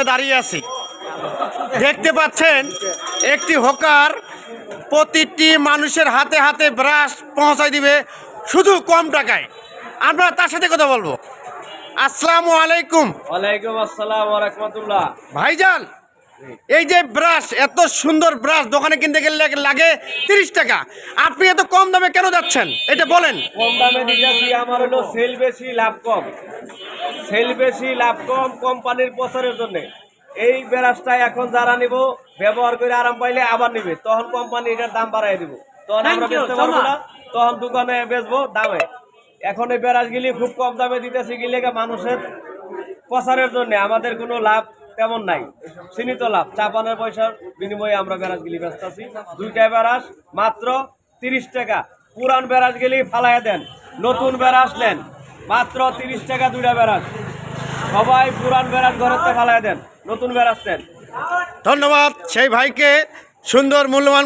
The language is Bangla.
সামনে দাঁড়িয়ে আছি। দেখতে পাচ্ছেন একটি হকার প্রতিটি মানুষের হাতে হাতে ব্রাশ পৌঁছায় দিবে শুধু কম টাকায়। আমরা তার সাথে কথা বলবো। আসসালামু আলাইকুম। ওয়ালাইকুম আসসালাম ওয়া রাহমাতুল্লাহ। ভাইজান, এই যে ব্রাশ, এত সুন্দর ব্রাশ দোকানে কিনতে গেলে লাগে 30 টাকা, আপনি এত কম দামে কেন যাচ্ছেন এটা বলেন। কম দামে দিতেছি, আমার হলো সেল বেশি লাভ কম। সেল বেশি লাভ কম, কোম্পানির প্রচারের জন্য। এই ব্রাশটা এখন যারা নিব ব্যবহার করে আরাম পাইলে আবার নিবে, তখন কোম্পানি এটার দাম বাড়াই দিব, তখন আমরা বেচতে পারবো না, তখন দোকানে বেচবো দামে। এখন এই ব্রাশগুলি খুব কম দামে দিতেছি গেলে মানুষের প্রচারের জন্য, আমাদের কোনো লাভ তেমন নাই, সীমিত লাভ। চাপানের পয়সার বিনিময়ে আমরা ব্রাশগুলি বেচতেছি। দুইটা ব্রাশ মাত্র 30 টাকা। পুরান ব্রাশগুলি ফালাইয়া দেন, নতুন ব্রাশ নেন, মাত্র 30 টাকা দুইটা ব্রাশ। সবাই পুরান ব্রাশ ঘরেতে ফালাইয়া দেন, নতুন ব্রাশ নেন। ধন্যবাদ সেই ভাইকে, সুন্দর মূল্যবান